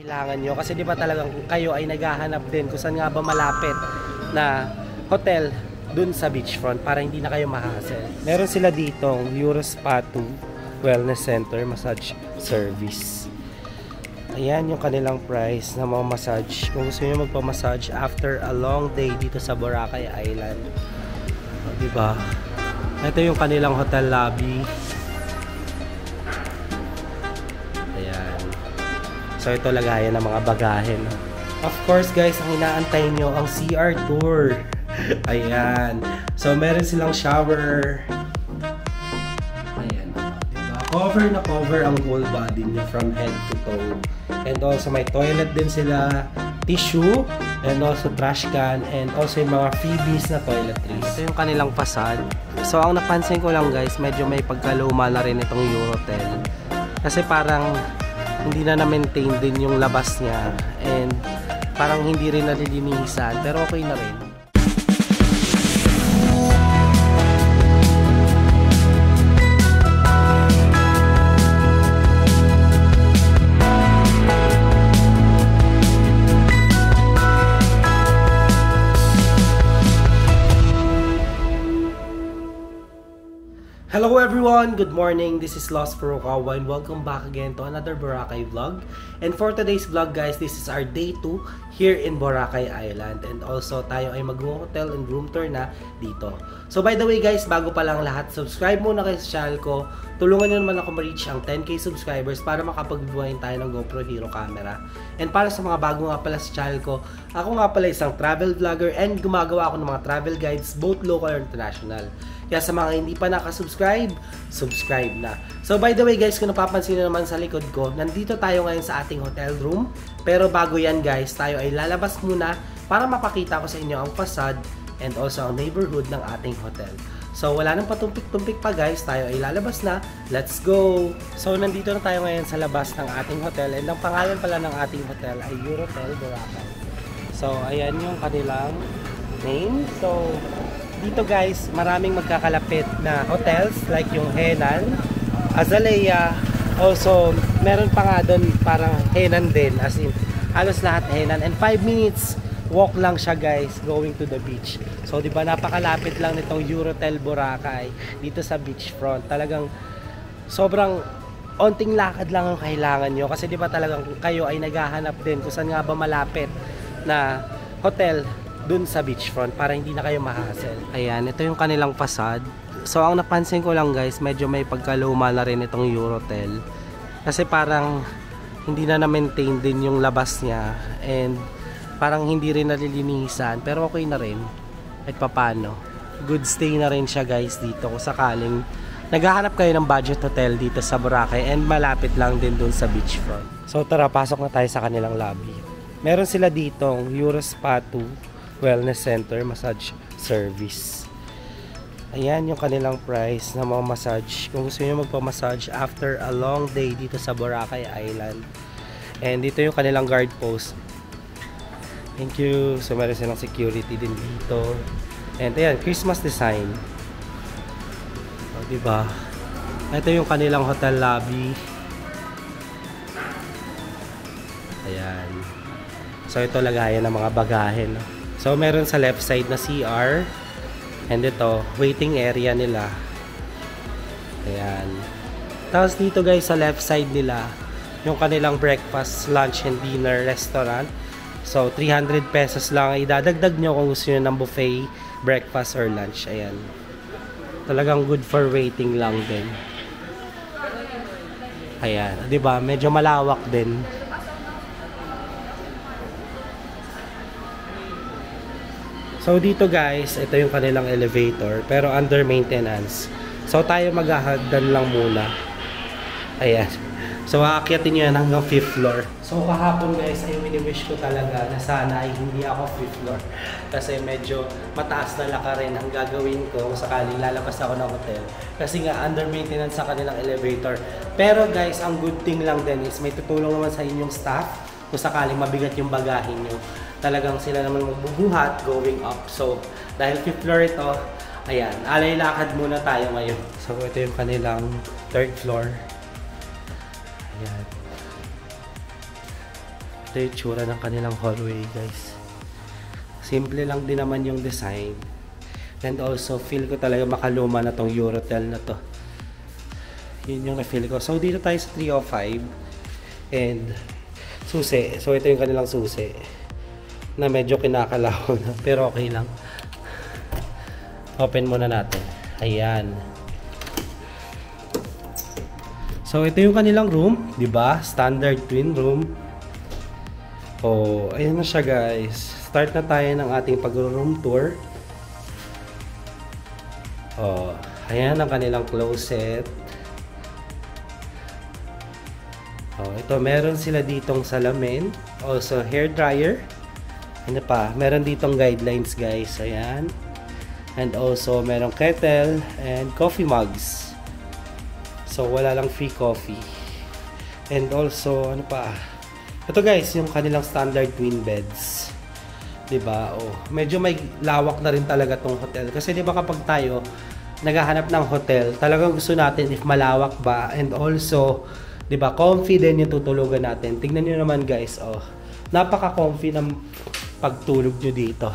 kailangan nyo. Kasi di ba talagang kayo ay naghahanap din kung saan nga ba malapit na hotel dun sa beachfront para hindi na kayo ma-hassle. Meron sila ditong Eurospa 2 Wellness Center Massage Service. Ayan yung kanilang price na mga massage. Kung gusto nyo magpa-massage after a long day dito sa Boracay Island. Diba? Ito yung kanilang hotel lobby. Ayan. So ito lagayan ng mga bagahe. No? Of course guys, ang inaantay nyo ang CR tour. Ayan. So meron silang shower. Ayan. Diba? Cover na cover ang whole body nyo from head to toe. And also may toilet din sila, tissue, and also trash can, and also yung mga freebies na toiletries. Ito yung kanilang facade. So ang napansin ko lang guys, medyo may pagkaluma na rin itong Eurotel. Kasi parang hindi na na-maintain din yung labas niya, and parang hindi rin nalilinisan, pero okay na rin. Hello everyone! Good morning! This is Lost Furukawa and welcome back again to another Boracay vlog. And for today's vlog guys, this is our day 2 here in Boracay Island. And also tayo ay mag-hotel and room tour na dito. So by the way guys, bago pa lang lahat, subscribe muna kayo sa channel ko. Tulungan nyo naman ako ma-reach ang 10k subscribers para makapag-buhayin tayo ng GoPro Hero camera. And para sa mga bago nga pala sa channel ko, ako nga pala isang travel vlogger and gumagawa ako ng mga travel guides both local and international. Kaya sa mga hindi pa nakasubscribe, subscribe na. So by the way guys, kung napapansin nyo naman sa likod ko, nandito tayo ngayon sa ating hotel room. Pero bago yan guys, tayo ay lalabas muna para mapakita ko sa inyo ang facade and also ang neighborhood ng ating hotel. So wala nang patumpik-tumpik pa guys, tayo ay lalabas na. Let's go! So nandito na tayo ngayon sa labas ng ating hotel and ang pangalan pala ng ating hotel ay Eurotel Boracay. So ayan yung kanilang name. So dito guys, maraming magkakalapit na hotels like yung Henan, Azalea, also meron pa nga doon parang Henan din, as in halos lahat Henan, and 5 minutes walk lang siya guys going to the beach. So di ba napakalapit lang nitong Eurotel Boracay dito sa beachfront. Talagang sobrang onting lakad lang ang kailangan nyo kasi di ba talagang kayo ay naghahanap din kung saan nga ba malapit na hotel dun sa beachfront para hindi na kayo ma-hassle. Ayan, ito yung kanilang facade. So ang napansin ko lang guys, medyo may pagkaluma na rin itong Eurotel. Kasi parang hindi na na-maintain din yung labas niya and parang hindi rin nalilinisan, pero okay na rin. At papano. Good stay na rin siya guys dito kung sakaling naghahanap kayo ng budget hotel dito sa Boracay and malapit lang din dun sa beachfront. So tara, pasok na tayo sa kanilang lobby. Meron sila ditong Eurospa 2 Wellness Center Massage Service. Ayan yung kanilang price na mga massage. Kung gusto nyo magpa-massage after a long day dito sa Boracay Island. And dito yung kanilang guard post. Thank you. So meron silang security din dito. And ayan, Christmas design. O, diba? Ito yung kanilang hotel lobby. Ayan. So ito lagayan ng mga bagahe, no? So meron sa left side na CR. And ito, waiting area nila. Ayan. Tapos dito guys, sa left side nila, yung kanilang breakfast, lunch, and dinner restaurant. So 300 pesos lang idadagdag nyo kung gusto nyo ng buffet, breakfast, or lunch. Ayan. Talagang good for waiting lang din. Ayan. Diba? Medyo malawak din. So dito guys, ito yung kanilang elevator pero under maintenance. So tayo maghahagdan lang muna. Ayan. So aakyatin nyo yan hanggang 5th floor. So kahapon guys ay wini-wish ko talaga na sana ay hindi ako 5th floor. Kasi medyo mataas na lakarin ang gagawin ko kung sakaling lalabas ako ng hotel. Kasi nga under maintenance sa kanilang elevator. Pero guys, ang good thing lang din is may tutulong naman sa inyong staff kung sakaling mabigat yung bagahin nyo. Talagang sila naman magbubuhat going up. So, dahil 5th floor ito, ayan, alay lakad muna tayo ngayon. So, ito yung kanilang 3rd floor. Ayan. Ito yung tsura ng kanilang hallway, guys. Simple lang din naman yung design. And also, feel ko talaga makaluma na tong Eurotel na to. Yun yung na-feel ko. So, dito tayo sa 305. And, susi. So, ito yung kanilang susi. Na medyo kinakalaw na. Pero okay lang. Open muna natin. Ayan. So, ito yung kanilang room. Diba? Standard twin room. Oh, ayan na siya, guys. Start na tayo ng ating pag-room tour. Oh, ayan ang kanilang closet. Oh, ito meron sila ditong salamin, also hair dryer. Ano pa? Meron ditong guidelines, guys. Ayan. And also merong kettle and coffee mugs. So wala lang free coffee. And also ano pa? Ito, guys, yung kanilang standard twin beds. 'Di ba? Oh, medyo may lawak na rin talaga tong hotel kasi 'di ba kapag tayo naghahanap ng hotel, talagang gusto natin if malawak ba and also 'di ba, comfy din yung tutulugan natin. Tingnan niyo naman, guys, oh. Napaka-comfy ng pagtulog niyo dito.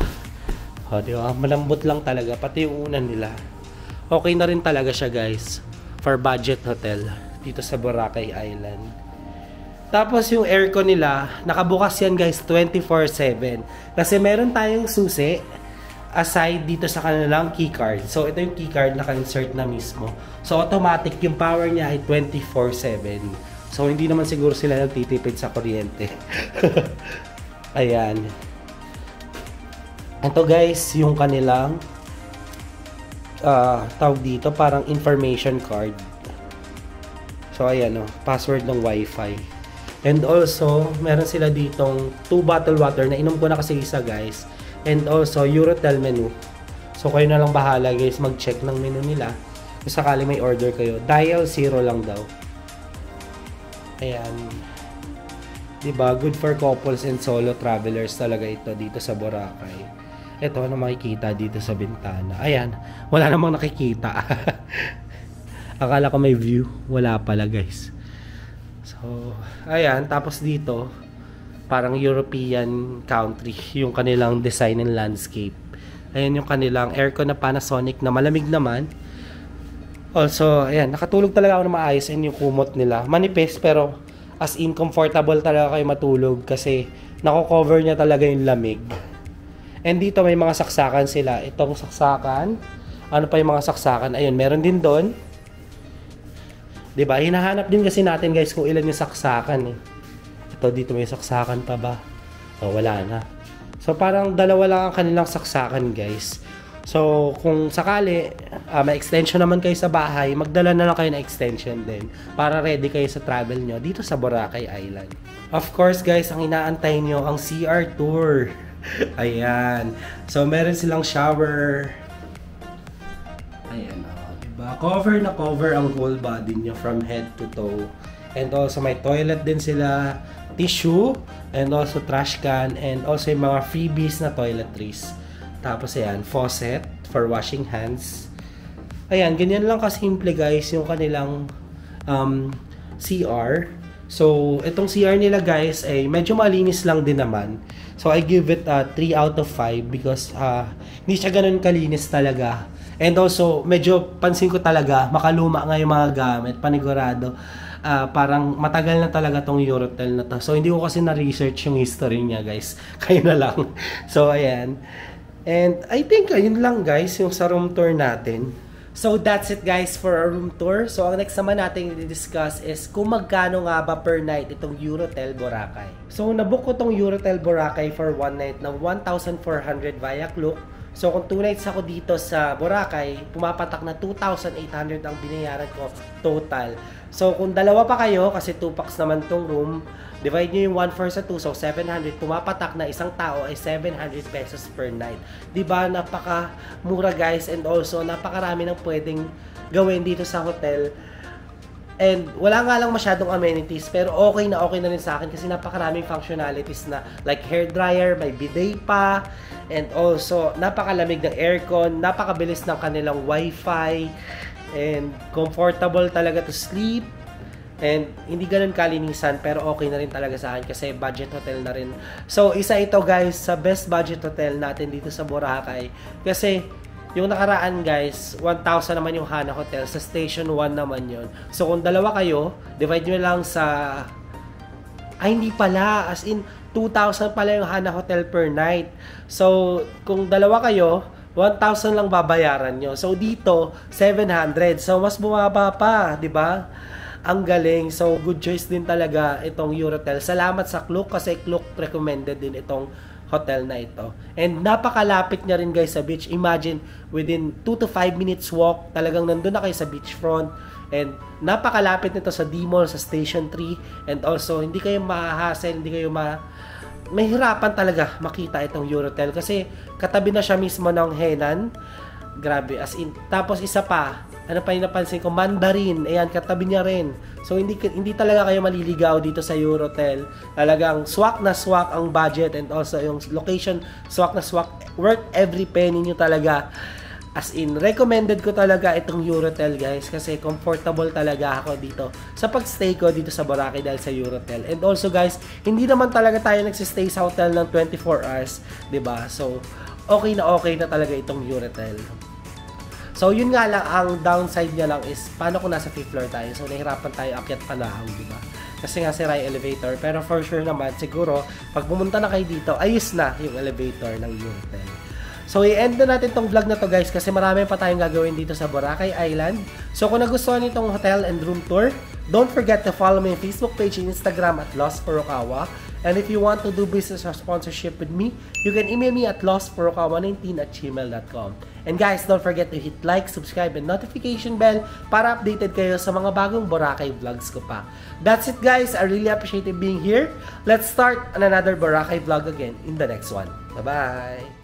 Oh, 'di ba? Malambot lang talaga pati yung unan nila. Okay na rin talaga siya, guys, for budget hotel dito sa Boracay Island. Tapos yung aircon nila, nakabukas yan, guys, 24/7. Kasi meron tayong susi aside dito sa kanilang keycard. So ito yung keycard na ka-insert na mismo. So automatic yung power niya ay 24/7. So hindi naman siguro sila nagtitipid sa kuryente. Ayan. Ito, guys, yung kanilang tawag dito, parang information card. So ayan, password ng wifi. And also, meron sila ditong 2 bottle water na inom ko na kasi isa, guys. And also, Eurotel menu. So kayo na lang bahala, guys, mag-check ng menu nila. Kung sakali may order kayo, dial 0 lang daw. Ayan. Diba? Good for couples and solo travelers talaga ito dito sa Boracay. Ito na makikita dito sa bintana. Ayan, wala namang nakikita. Akala ko may view. Wala pala, guys. So, ayan. Tapos dito, parang European country yung kanilang design and landscape. Ayan yung kanilang aircon na Panasonic na malamig naman. Also, ayan, nakatulog talaga ako na maayos. And yung kumot nila, manipis pero as in comfortable talaga kayo matulog kasi nako-cover niya talaga yung lamig. And dito may mga saksakan sila. Itong saksakan. Ano pa yung mga saksakan? Ayun, meron din doon. 'Di ba? Hinahanap din kasi natin, guys, kung ilan yung saksakan eh. Ito dito may saksakan pa ba? Oh, wala na. So parang dalawa lang ang kanilang saksakan, guys. So kung sakali may extension naman kayo sa bahay, magdala na lang kayo ng extension din para ready kayo sa travel nyo dito sa Boracay Island. Of course, guys, ang inaantay nyo ang CR tour. Ayan. So, meron silang shower. Ayan, diba? Cover na cover ang whole body nyo from head to toe. And also, may toilet din sila, tissue, and also trash can, and also yung mga freebies na toiletries. Tapos, ayan, faucet for washing hands. Ayan, ganyan lang kasimple, guys, yung kanilang CR. So, itong CR nila, guys, ay medyo malinis lang din naman. So, I give it 3 out of 5 because hindi siya ganun kalinis talaga. And also, medyo pansin ko talaga, makaluma nga yung mga gamit, panigurado. Parang matagal na talaga tong Eurotel na to. So, hindi ko kasi na-research yung history niya, guys. Kayo na lang. So, ayan. And I think, ayun lang, guys, yung sa room tour natin. So that's it, guys, for our room tour. So ang next naman natin i-discuss is kung magkano nga ba per night itong Eurotel Boracay. So nabook ko tong Eurotel Boracay for one night ng 1,400 via Klook. So kung 2 nights ako dito sa Boracay, pumapatak na 2,800 ang binayaran ko total. So kung dalawa pa kayo, kasi 2 packs naman tong room, divide nyo yung 1/4 sa 2, so 700, pumapatak na isang tao ay 700 pesos per night. Diba? Napaka mura, guys, and also napakarami ng pwedeng gawin dito sa hotel. And wala nga lang masyadong amenities, pero okay na rin sa akin kasi napakaraming functionalities na like hair dryer, may bidet pa, and also napakalamig ng aircon, napakabilis ng kanilang wifi, and comfortable talaga to sleep. And hindi ganun kalinisan pero okay na rin talaga sa akin kasi budget hotel na rin. So isa ito guys sa best budget hotel natin dito sa Boracay. Kasi yung nakaraan guys, 1,000 naman yung Hana Hotel. Sa Station 1 naman yun. So kung dalawa kayo, divide nyo lang sa... Ay hindi pala, as in 2,000 pala yung Hana Hotel per night. So kung dalawa kayo, 1,000 lang babayaran nyo. So dito, 700. So mas bumaba pa, di ba? Ang galing. So, good choice din talaga itong Eurotel. Salamat sa Klook kasi Klook recommended din itong hotel na ito. And napakalapit niya rin guys sa beach. Imagine, within 2 to 5 minutes walk, talagang nandun na kayo sa beachfront. And napakalapit nito sa D-Mall, sa Station 3. And also, hindi kayo ma-hassle, hindi kayo mahirapan talaga makita itong Eurotel. Kasi katabi na siya mismo ng Henan. Grabe, as in. Tapos isa pa, ano pa yung napansin ko? Mandarin. Ayan, katabi niya rin. So, hindi talaga kayo maliligaw dito sa Eurotel. Talagang swak na swak ang budget and also yung location, swak na swak. Worth every penny nyo talaga. As in, recommended ko talaga itong Eurotel guys kasi comfortable talaga ako dito sa pagstay ko dito sa Boracay dahil sa Eurotel. And also guys, hindi naman talaga tayo nagsistay sa hotel ng 24 hours. 'Di ba? So, okay na talaga itong Eurotel. So, yun nga lang, ang downside niya lang is, paano kung nasa 5th floor tayo? So, nahirapan tayo akyat panahaw, di ba? Kasi nga sira yung elevator. Pero for sure naman, siguro, pag pumunta na kayo dito, ayos na yung elevator ng Eurotel. So, i-end na natin tong vlog na to guys kasi marami pa tayong gagawin dito sa Boracay Island. So, kung nagustuhan niyo itong hotel and room tour, don't forget to follow my Facebook page and Instagram at Lost Furukawa. And if you want to do business or sponsorship with me, you can email me at lostfurukawa19@gmail.com. And guys, don't forget to hit like, subscribe, and notification bell para updated kayo sa mga bagong Boracay vlogs ko pa. That's it guys, I really appreciate you being here. Let's start on another Boracay vlog again in the next one. Bye-bye!